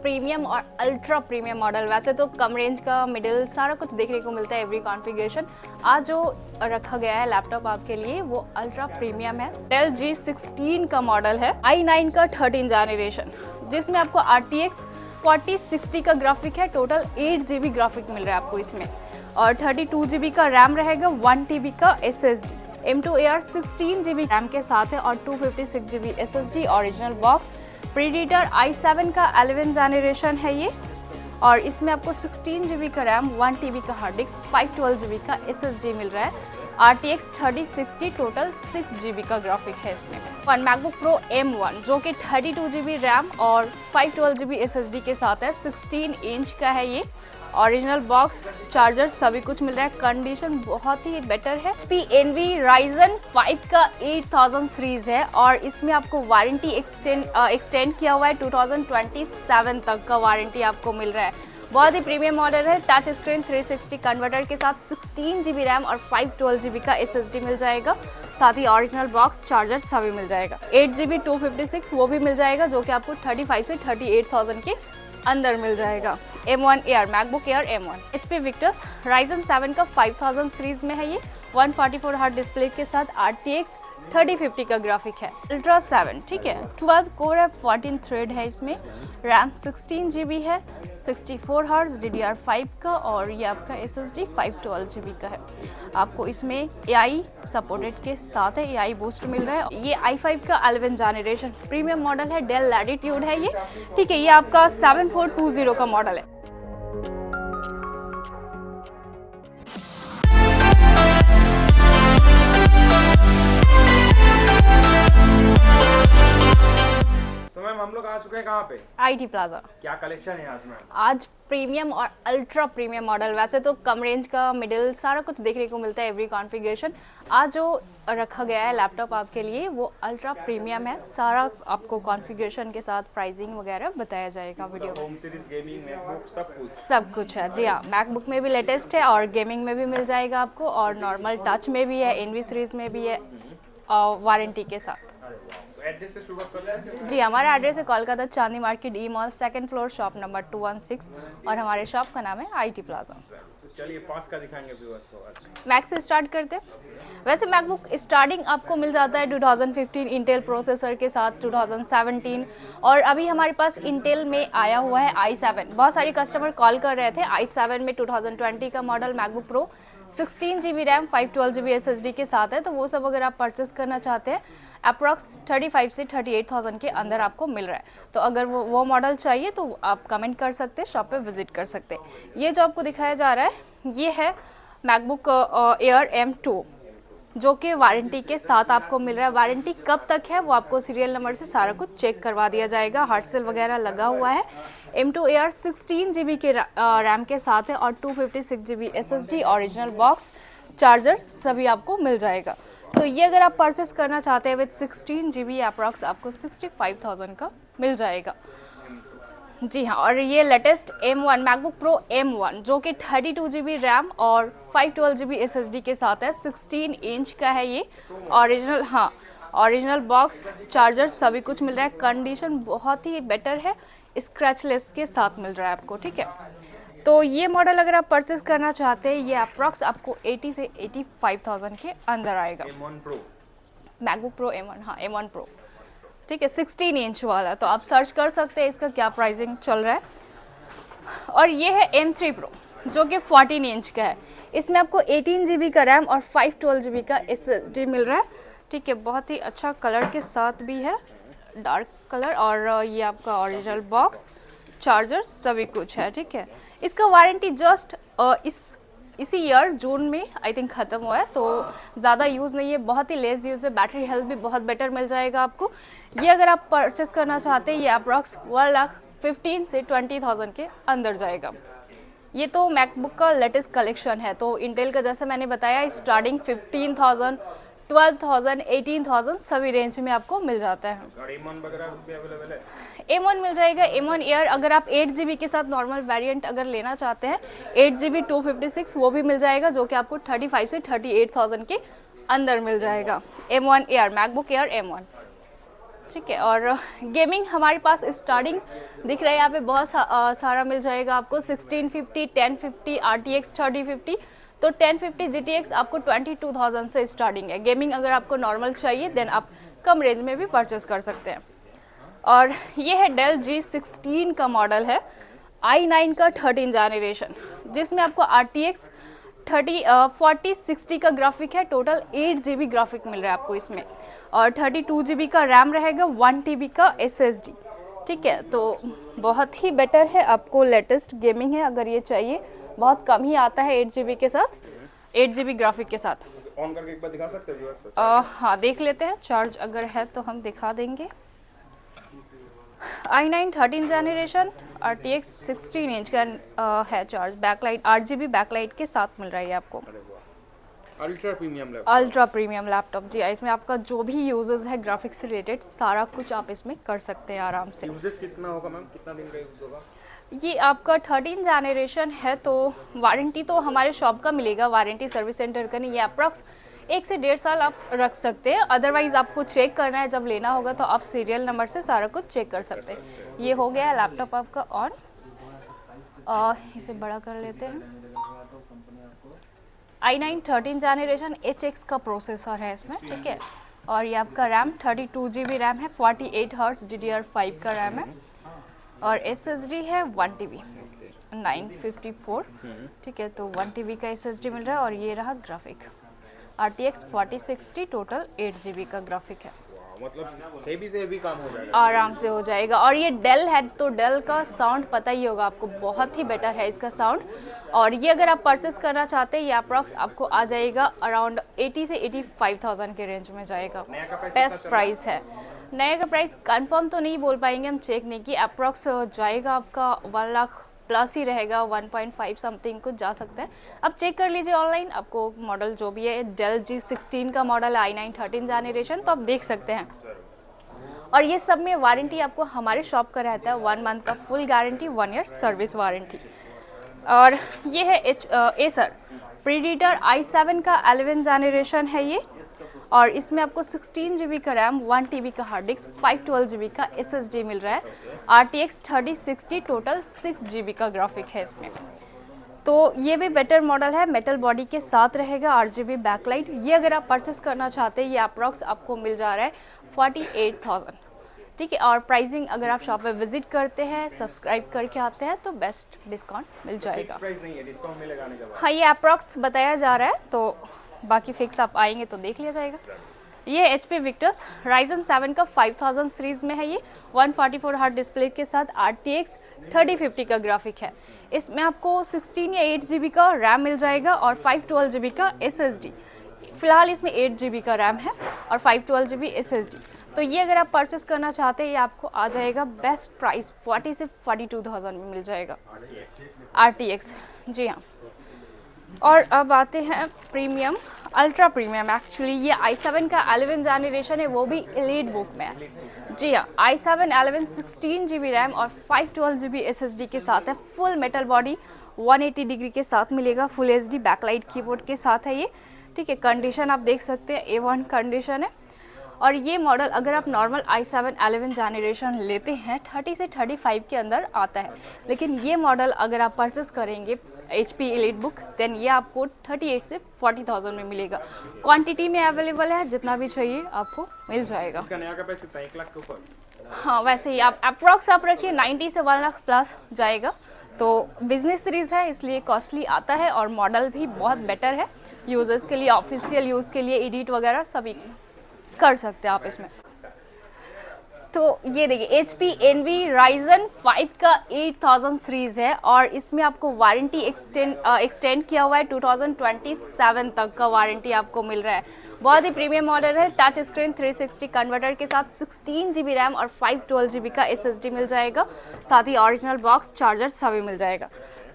Premium और ultra premium model. वैसे तो कम रेंज का, मिडिल, सारा कुछ देखने को मिलता है, एवरी कॉन्फ़िगरेशन। आज जो रखा गया है लैपटॉप आपके लिए वो अल्ट्रा प्रीमियम है। डेल G16 का मॉडल है, i9 का 13 जनरेशन, जिसमें आपको RTX 4060 का ग्राफिक है। टोटल 8 GB ग्राफिक मिल रहा है आपको इसमें, और 32 GB का रैम रहेगा, 1 TB का SSD। M2AR 16 GB रैम के साथ है और 256 GB SSD। Original box, predator i7 का 11 जनरेशन है ये, और इसमें आपको 16 GB का रैम, 1 TB का हार्ड डिस्क, 512 GB का SSD मिल रहा है। RTX 3060, टोटल 6 GB का ग्राफिक है इसमें। और मैकबुक प्रो M1 जो कि 32 GB रैम और 512 GB SSD के साथ है, 16 इंच का है ये। ओरिजिनल बॉक्स, चार्जर, सभी कुछ मिल रहा है। कंडीशन बहुत ही बेटर है। HP Envy Ryzen 5 का 8000 सीरीज है, और इसमें आपको वारंटी एक्सटेंड किया हुआ है, 2027 तक का वारंटी आपको मिल रहा है। बहुत ही प्रीमियम मॉडल है। टच स्क्रीन 360 कन्वर्टर के साथ 16 GB रैम और 512 GB का SSD मिल जाएगा। साथ ही ओरिजिनल बॉक्स, चार्जर सभी मिल जाएगा। 8 GB 256 वो भी मिल जाएगा, जो कि आपको 35 से 38,000 के अंदर मिल जाएगा। M1 Air, MacBook air M1, HP Victus Ryzen 7 का 5000 सीरीज में है ये, 144 हर्ट्ज डिस्प्ले के साथ RTX 3050 का ग्राफिक है। अल्ट्रा 7, ठीक है, 12 कोर है, 14 थ्रेड है इसमें, रैम 16 GB है, 64 हर्ट्ज DDR5 का, और ये आपका SSD 512 GB का है। आपको इसमें AI सपोर्टेड के साथ है, AI बूस्ट मिल रहा है। ये i5 का 11 जनरेशन प्रीमियम मॉडल है, डेल लैटिट्यूड है ये, ठीक है। ये आपका 7420 का मॉडल है। मैम हम लोग आ चुके हैं कहाँ पे? IT plaza. क्या कलेक्शन है आज मैम? आज प्रीमियम और अल्ट्रा प्रीमियम मॉडल। वैसे तो कम रेंज का, मिडिल, सारा कुछ देखने को मिलता है, एवरी कॉन्फ़िगरेशन। आज जो रखा गया है लैपटॉप आपके लिए वो अल्ट्रा प्रीमियम है। सारा आपको कॉन्फ़िगरेशन के साथ प्राइसिंग वगैरह बताया जाएगा वीडियो में। होम सीरीज, गेमिंग, मैकबुक, सब कुछ है जी हाँ। मैकबुक में भी लेटेस्ट है, और गेमिंग में भी मिल जाएगा आपको, और नॉर्मल टच में भी है, एनवी सीरीज में भी है, और वारंटी के साथ। एड्रेस से शुरुआत करते हैं जी, हमारा एड्रेस है Kolkata Chandni market, E mall, 2nd floor, shop number 216, और हमारे शॉप का नाम है IT प्लाजा। तो चलिए फास्ट का दिखाएंगे व्यूअर्स को आज। मैक से स्टार्ट करते हैं। वैसे मैकबुक स्टार्टिंग आपको मिल जाता है 2015 इंटेल प्रोसेसर के साथ, 2017, और अभी हमारे पास इंटेल में आया हुआ है i7। बहुत सारे कस्टमर कॉल कर रहे थे। i7 में 2020 का model MacBook pro, 16 GB RAM, 512 GB SSD के साथ है। तो वो सब अगर आप परचेस करना चाहते हैं, अप्रॉक्स 35 से 38,000 के अंदर आपको मिल रहा है। तो अगर वो मॉडल चाहिए तो आप कमेंट कर सकते हैं, शॉप पे विजिट कर सकते हैं। ये जो आपको दिखाया जा रहा है ये है मैकबुक एयर M2, जो कि वारंटी के साथ आपको मिल रहा है। वारंटी कब तक है वो आपको सीरियल नंबर से सारा कुछ चेक करवा दिया जाएगा। हार्ड सेल वगैरह लगा हुआ है। M2AR 16 GB के रैम के साथ है, और 256 GB SSD। Original box, charger सभी आपको मिल जाएगा। तो ये अगर आप परचेस करना चाहते हैं विद 16 GB, अप्रॉक्स आपको 65,000 का मिल जाएगा। जी हाँ, और ये latest M1 MacBook pro M1 जो कि 32 GB रैम और 512 GB SSD के साथ है, 16 इंच का है ये। ओरिजिनल बॉक्स, चार्जर सभी कुछ मिल रहा है। कंडीशन बहुत ही बेटर है, स्क्रैचलेस के साथ मिल रहा है आपको, ठीक है। तो ये मॉडल अगर आप परचेस करना चाहते हैं, ये अप्रॉक्स आपको 80 से 85,000 के अंदर आएगा। M1 Pro, MacBook pro M1, हाँ M1 Pro, ठीक है, 16 इंच वाला। तो आप सर्च कर सकते हैं इसका क्या प्राइसिंग चल रहा है। और ये है M3 Pro जो कि 14 इंच का है। इसमें आपको 18 GB का रैम और 512 GB का SSD मिल रहा है, ठीक है। बहुत ही अच्छा कलर के साथ भी है, डार्क कलर, और ये आपका ओरिजिनल बॉक्स, चार्जर सभी कुछ है, ठीक है। इसका वारंटी जस्ट इसी ईयर जून में आई थिंक ख़त्म हुआ है, तो ज़्यादा यूज़ नहीं है, बहुत ही लेस यूज़ है। बैटरी हेल्थ भी बहुत बेटर मिल जाएगा आपको। ये अगर आप परचेस करना चाहते हैं, ये अप्रॉक्स 1,15,000 से 20,000 के अंदर जाएगा। ये तो मैकबुक का लेटेस्ट कलेक्शन है। तो इंटेल का जैसे मैंने बताया, स्टार्टिंग 15,000, 12,000, 18,000 सभी रेंज में आपको मिल जाता है। और M1 वगैरह भी अवेलेबल है? M1 मिल जाएगा, M1 एयर। अगर आप 8 GB के साथ नॉर्मल वेरिएंट अगर लेना चाहते हैं, 8 GB 256 वो भी मिल जाएगा, जो कि आपको 35 से 38,000 के अंदर मिल जाएगा। M1 air, MacBook air M1, ठीक है। और गेमिंग हमारे पास स्टार्टिंग दिख रहा है यहाँ पे बहुत सारा मिल जाएगा आपको 1650, 1050, RTX 3050। तो 1050 GTX आपको 22,000 से स्टार्टिंग है। गेमिंग अगर आपको नॉर्मल चाहिए देन आप कम रेंज में भी परचेस कर सकते हैं। और ये है डेल G16 का मॉडल है, i9 का 13 जनरेशन, जिसमें आपको RTX 4060 का ग्राफिक है। टोटल 8 GB ग्राफिक मिल रहा है आपको इसमें, और 32 GB का रैम रहेगा, 1 TB का SSD। ठीक है, तो बहुत ही बेटर है, आपको लेटेस्ट गेमिंग है अगर ये चाहिए। बहुत कम ही आता है 8 GB के साथ, 8 GB ग्राफिक के साथ। ऑन करके एक बार दिखा सकते हो? हाँ देख लेते हैं, चार्ज अगर है तो हम दिखा देंगे। i9 13 जनरेशन RTX 16 इंच का है चार्ज, बैकलाइट 8 GB बैकलाइट के साथ मिल रहा है आपको। Ultra premium laptop, ultra premium laptop जी। इसमें आपका जो भी यूजेस है ग्राफिक्स से रिलेटेड सारा कुछ आप इसमें कर सकते हैं आराम से। यूजेस कितना होगा मैम, कितना दिन का यूज होगा? ये आपका 13 जनरेशन है तो वारंटी तो हमारे शॉप का मिलेगा, वारंटी सर्विस सेंटर का नहीं। ये अप्रॉक्स 1 से 1.5 साल आप रख सकते हैं। अदरवाइज आपको चेक करना है जब लेना होगा तो आप सीरियल नंबर से सारा कुछ चेक कर सकते हैं। ये हो गया है लैपटॉप आपका ऑन। इसे बड़ा कर लेते हैं। i9 13 जनरेशन HX का प्रोसेसर है इसमें, ठीक है। और ये आपका रैम 32 GB रैम है, 48 हर्ट्ज DDR5 का रैम है, और SSD है 1 TB 954, ठीक है। तो 1 TB का SSD मिल रहा है। और ये रहा ग्राफिक RTX 4060, टोटल 8 GB का ग्राफिक है। मतलब हेवी से हेवी काम हो जाएगा, आराम से हो जाएगा। और ये डेल है तो डेल का साउंड पता ही होगा आपको, बहुत ही बेटर है इसका साउंड। और ये अगर आप परचेस करना चाहते हैं ये अप्रॉक्स आपको आ जाएगा अराउंड 80 से 85,000 के रेंज में जाएगा। बेस्ट प्राइस है। नए का प्राइस कंफर्म तो नहीं बोल पाएंगे, हम चेक नहीं कि अप्रॉक्स जाएगा आपका 1 लाख प्लस ही रहेगा, 1.5 समथिंग कुछ जा सकता है। अब चेक कर लीजिए ऑनलाइन, आपको मॉडल जो भी है डेल G16 का मॉडल है, i9 13 जनरेशन, तो आप देख सकते हैं। और ये सब में वारंटी आपको हमारे शॉप का रहता है 1 मंथ का full guarantee, 1 year service warranty. और ये है एसर प्रीडेटर i7 का 11 जनरेशन है ये। और इसमें आपको 16 GB का रैम, 1 TB का हार्ड डिस्क, 512 GB का SSD मिल रहा है। RTX 3060, टोटल 6 GB का ग्राफिक है इसमें। तो ये भी बेटर मॉडल है, मेटल बॉडी के साथ रहेगा, RGB बैकलाइट। ये अगर आप परचेस करना चाहते हैं ये अप्रॉक्स आपको मिल जा रहा है 48,000, ठीक है। और प्राइसिंग अगर आप शॉप पे विजिट करते हैं, सब्सक्राइब करके आते हैं तो बेस्ट डिस्काउंट मिल जाएगा। प्राइस नहीं है, डिस्काउंट मिलेगा आने के बाद। हाँ, ये अप्रॉक्स बताया जा रहा है, तो बाकी फिक्स आप आएंगे तो देख लिया जाएगा। ये HP Victus Ryzen 7 का 5000 सीरीज में है ये, 144 हर्ट्ज डिस्प्ले के साथ RTX 3050 का ग्राफिक है। इसमें आपको 16 या 8 GB का रैम मिल जाएगा और 512 GB का SSD। फिलहाल इसमें 8 GB का रैम है और 512 GB SSD। तो ये अगर आप परचेस करना चाहते हैं ये आपको आ जाएगा बेस्ट प्राइस 40 से 42,000 में मिल जाएगा RTX, जी हाँ। और अब आते हैं प्रीमियम, अल्ट्रा प्रीमियम। एक्चुअली ये i7 का 11 जनरेशन है, वो भी एलीट बुक में है, जी हाँ। i7 11 16 GB रैम और 512 GB SSD के साथ है। फुल मेटल बॉडी 180 डिग्री के साथ मिलेगा, फुल HD बैकलाइट कीबोर्ड के साथ है ये, ठीक है। कंडीशन आप देख सकते हैं A1 कंडीशन है। और ये मॉडल अगर आप नॉर्मल i7 11 जनरेशन लेते हैं 30 से 35 के अंदर आता है, लेकिन ये मॉडल अगर आप परचेस करेंगे HP एलीट बुक देन ये आपको 38 से 40,000 में मिलेगा। क्वांटिटी में अवेलेबल है, जितना भी चाहिए आपको मिल जाएगा। इसका नया का प्राइस कितना, 1 लाख के ऊपर? हाँ, वैसे ही आप अप्रॉक्स आप रखिए 90 से 1 लाख प्लस जाएगा। तो बिजनेस सीरीज़ है इसलिए कॉस्टली आता है और मॉडल भी बहुत बेटर है यूजर्स के लिए, ऑफिशियल यूज़ के लिए, एडिट वगैरह सभी कर सकते हैं आप इसमें। तो ये देखिए HP Envy Ryzen 5 का 8000 सीरीज है और इसमें आपको वारंटी एक्सटेंड किया हुआ है 2027 तक का वारंटी आपको मिल रहा है। बहुत ही प्रीमियम मॉडल है, टच स्क्रीन 360 कन्वर्टर के साथ 16 GB रैम और 512 GB का SSD मिल जाएगा। साथ ही ओरिजिनल बॉक्स, चार्जर सभी मिल जाएगा।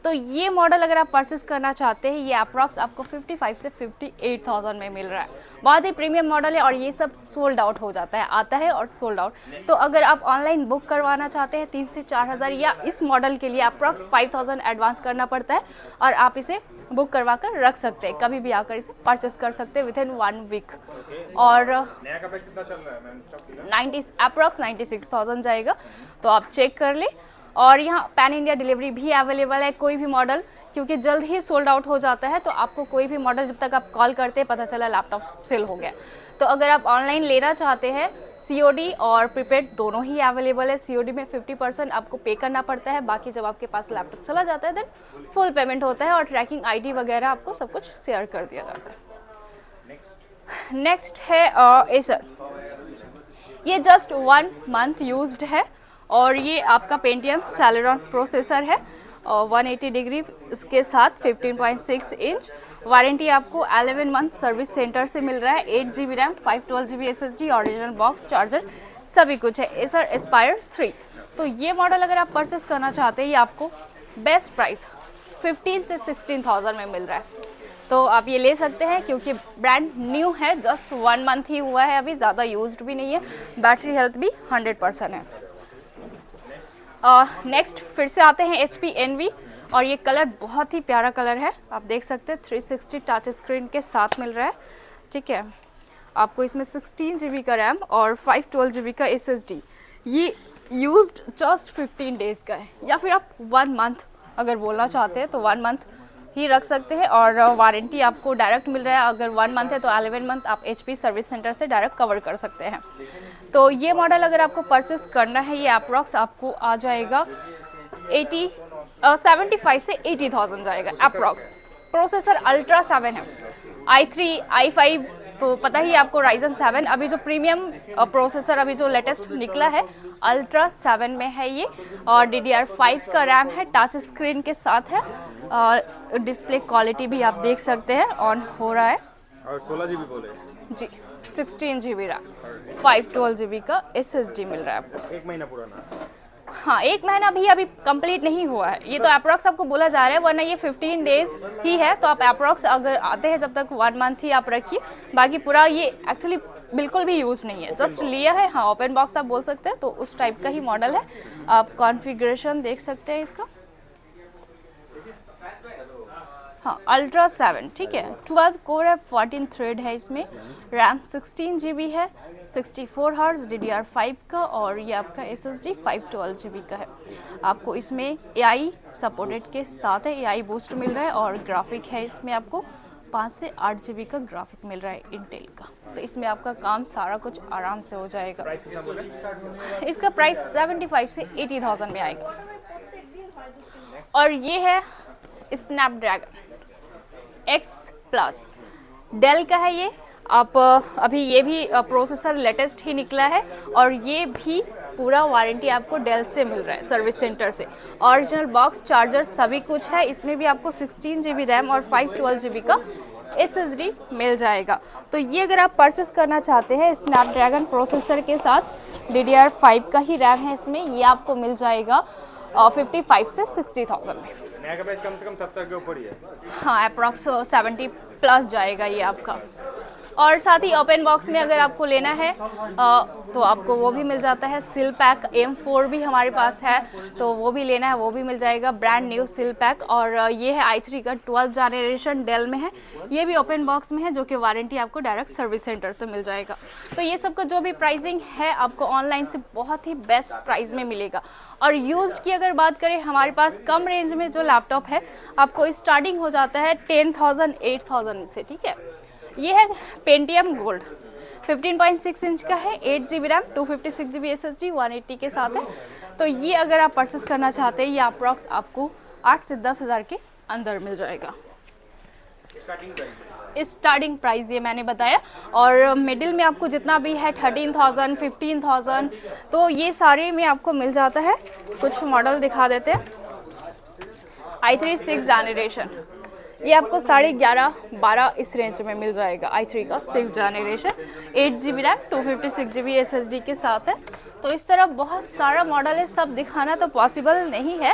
तो ये मॉडल अगर आप परचेस करना चाहते हैं, ये अप्रॉक्स आपको 55 से 58,000 में मिल रहा है। बहुत ही प्रीमियम मॉडल है और ये सब सोल्ड आउट हो जाता है, आता है और सोल्ड आउट। तो अगर आप ऑनलाइन बुक करवाना चाहते हैं 3 से 4,000 या इस मॉडल के लिए अप्रॉक्स 5,000 एडवांस करना पड़ता है और आप इसे बुक करवा कर रख सकते हैं, कभी भी आकर इसे परचेस कर सकते हैं विद इन 1 वीक। और नया का प्राइस कितना चल रहा है मैम स्टॉक का? 90 अप्रॉक्स 96,000 जाएगा, तो आप चेक कर ले। और यहाँ पैन इंडिया डिलीवरी भी अवेलेबल है। कोई भी मॉडल क्योंकि जल्द ही सोल्ड आउट हो जाता है, तो आपको कोई भी मॉडल जब तक आप कॉल करते हैं पता चला लैपटॉप सेल हो गया। तो अगर आप ऑनलाइन लेना चाहते हैं, COD और प्रीपेड दोनों ही अवेलेबल है। COD में 50% आपको पे करना पड़ता है, बाकी जब आपके पास लैपटॉप चला जाता है देन फुल पेमेंट होता है और ट्रैकिंग ID वगैरह आपको सब कुछ शेयर कर दिया जाता है। नेक्स्ट है एसर। ये जस्ट 1 मंथ यूज्ड है और ये आपका पेंटियम सेलेरॉन प्रोसेसर है और 180 डिग्री इसके साथ 15.6 इंच। वारंटी आपको 11 मंथ सर्विस सेंटर से मिल रहा है। 8 GB RAM, 512 GB SSD, original box charger सभी कुछ है। Acer Aspire 3। तो ये मॉडल अगर आप परचेस करना चाहते हैं, ये आपको बेस्ट प्राइस 15 से 16,000 में मिल रहा है। तो आप ये ले सकते हैं क्योंकि ब्रांड न्यू है, जस्ट 1 मंथ ही हुआ है, अभी ज़्यादा यूज्ड भी नहीं है। बैटरी हेल्थ भी 100% है। नेक्स्ट फिर से आते हैं HP Envy और ये कलर बहुत ही प्यारा कलर है, आप देख सकते हैं। 360 टच स्क्रीन के साथ मिल रहा है, ठीक है। आपको इसमें 16 GB का रैम और 512 GB का SSD। ये यूज्ड जस्ट 15 डेज़ का है, या फिर आप 1 मंथ अगर बोलना चाहते हैं तो 1 मंथ ही रख सकते हैं। और वारंटी आपको डायरेक्ट मिल रहा है, अगर 1 मंथ है तो 11 मंथ आप HP सर्विस सेंटर से डायरेक्ट कवर कर सकते हैं। तो ये मॉडल अगर आपको परचेस करना है, ये अप्रॉक्स आपको आ जाएगा 75 से 80,000 जाएगा अप्रॉक्स। प्रोसेसर अल्ट्रा 7 है, i3 i5 तो पता ही आपको Ryzen 7। अभी जो प्रीमियम प्रोसेसर अभी जो लेटेस्ट निकला है अल्ट्रा 7 में है ये, और DDR5 का रैम है, टच स्क्रीन के साथ है। और डिस्प्ले क्वालिटी भी आप देख सकते हैं ऑन हो रहा है। और 16 GB बोले जी, 16 GB रैम, 512 GB का SSD मिल रहा है आपको। 1 महीना पुराना। हाँ, 1 महीना भी अभी कंप्लीट नहीं हुआ है, ये तो अप्रॉक्स आपको बोला जा रहा है, वरना ये 15 डेज ही है। तो आप अप्रॉक्स अगर आते हैं जब तक 1 मंथ ही आप रखिए, बाकी पूरा ये एक्चुअली बिल्कुल भी यूज़ नहीं है, जस्ट लिया है। हाँ, ओपन बॉक्स आप बोल सकते हैं, तो उस टाइप का ही मॉडल है। आप कॉन्फ़िगरेशन देख सकते हैं इसका। हाँ, अल्ट्रा 7, ठीक है। 12 कोर है, 14 थ्रेड है इसमें, रैम 16 GB है, 64 हर्ट्ज DDR5 का, और ये आपका SSD 512 GB का है। आपको इसमें AI सपोर्टेड के साथ है, AI बूस्ट मिल रहा है, और ग्राफिक है इसमें आपको 5 से 8 GB का ग्राफिक मिल रहा है इंटेल का। तो इसमें आपका काम सारा कुछ आराम से हो जाएगा। प्राइस कितना बोले? इसका प्राइस 75 से 80,000 में आएगा। और ये है स्नैपड्रैगन X+, डेल का है ये। आप अभी ये भी प्रोसेसर लेटेस्ट ही निकला है, और ये भी पूरा वारंटी आपको डेल से मिल रहा है सर्विस सेंटर से। ओरिजिनल बॉक्स चार्जर सभी कुछ है। इसमें भी आपको 16 GB रैम और 512 GB का SSD मिल जाएगा। तो ये अगर आप परचेस करना चाहते हैं स्नैपड्रैगन प्रोसेसर के साथ, DDR5 का ही रैम है इसमें, ये आपको मिल जाएगा 55 से 60,000 में। नया का प्राइस कम से कम 70 के ऊपर ही है। हाँ, अप्रॉक्स 70 प्लस जाएगा ये आपका। और साथ ही ओपन बॉक्स में अगर आपको लेना है तो आपको वो भी मिल जाता है। सील पैक M4 भी हमारे पास है, तो वो भी लेना है वो भी मिल जाएगा, ब्रांड न्यू सील पैक। और ये है i3 का 12th जनरेशन, डेल में है, ये भी ओपन बॉक्स में है, जो कि वारंटी आपको डायरेक्ट सर्विस सेंटर से मिल जाएगा। तो ये सब का जो भी प्राइसिंग है आपको ऑनलाइन से बहुत ही बेस्ट प्राइस में मिलेगा। और यूज्ड की अगर बात करें, हमारे पास कम रेंज में जो लैपटॉप है आपको स्टार्टिंग हो जाता है 10,000 8,000 से, ठीक है। ये है पेंटियम गोल्ड, 15.6 इंच का है, 8 GB रैम, 256 GB SSD, 180 के साथ है। तो ये अगर आप परचेस करना चाहते हैं, ये अप्रॉक्स आपको 8 से 10,000 के अंदर मिल जाएगा। स्टार्टिंग प्राइस ये मैंने बताया। और मिडिल में आपको जितना भी है 13,000 15,000, तो ये सारे में आपको मिल जाता है। कुछ मॉडल दिखा देते हैं। i3 6th जनरेशन, ये आपको 11.5-12 इस रेंज में मिल जाएगा। i3 का 6th generation, 8 GB RAM, 256 GB SSD के साथ है। तो इस तरह बहुत सारा मॉडल है, सब दिखाना तो पॉसिबल नहीं है,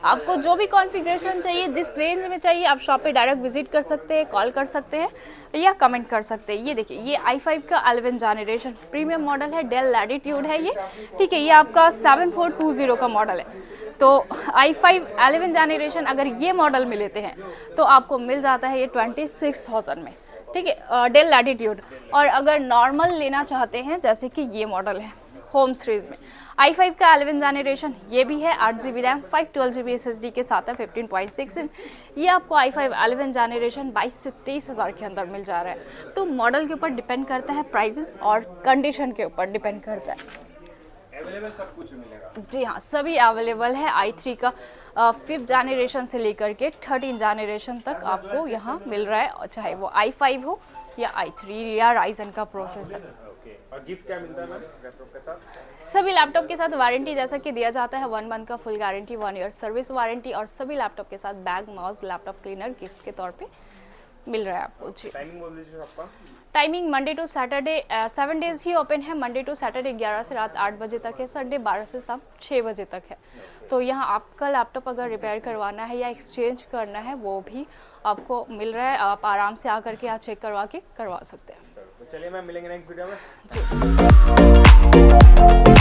आपको जो भी कॉन्फ़िगरेशन चाहिए, जिस रेंज में चाहिए, आप शॉप पे डायरेक्ट विजिट कर सकते हैं, कॉल कर सकते हैं या कमेंट कर सकते हैं। ये देखिए, ये i5 का 11 जनरेशन प्रीमियम मॉडल है, डेल लैटिट्यूड है ये, ठीक है। ये आपका 7420 का मॉडल है। तो i5 11 जनरेशन अगर ये मॉडल में लेते हैं तो आपको मिल जाता है ये 26,000 में, ठीक है, डेल लैटिट्यूड। और अगर नॉर्मल लेना चाहते हैं, जैसे कि ये मॉडल है होम सीरीज में, i5 का 11 जनरेशन, ये भी है 8GB रैम 512GB SSD के साथ है, 15.6 इंच। ये आपको i5 11 जनरेशन 22 से 23,000 के अंदर मिल जा रहा है। तो मॉडल के ऊपर डिपेंड करता है प्राइसेस, और कंडीशन के ऊपर डिपेंड करता है। अवेलेबल सब कुछ मिलेगा। जी हाँ, सभी अवेलेबल है। i3 का 5th जनरेशन से लेकर के 13 जनरेशन तक आपको यहाँ मिल रहा है, चाहे वो i5 हो या i3 या राइजन का प्रोसेसर। ओके, और गिफ्ट क्या मिलता है मैम लैपटॉप के साथ? सभी लैपटॉप के साथ वारंटी जैसा कि दिया जाता है, 1 मंथ का full guarantee, 1 year service warranty, और सभी लैपटॉप के साथ bag, mouse, laptop cleaner gift के तौर पे मिल रहा है आपको। जी, टाइमिंग बोल दीजिए आपका। Timing Monday to Saturday 7 days ही ओपन है। मंडे टू सैटरडे 11 से रात 8 बजे तक है, संडे 12 से शाम 6 बजे तक है। तो यहाँ आपका लैपटॉप अगर रिपेयर करवाना है या एक्सचेंज करना है, वो भी आपको मिल रहा है। आप आराम से आकर के यहाँ चेक करवा के करवा सकते हैं। तो चलिए मैम, मिलेंगे नेक्स्ट वीडियो में। जी।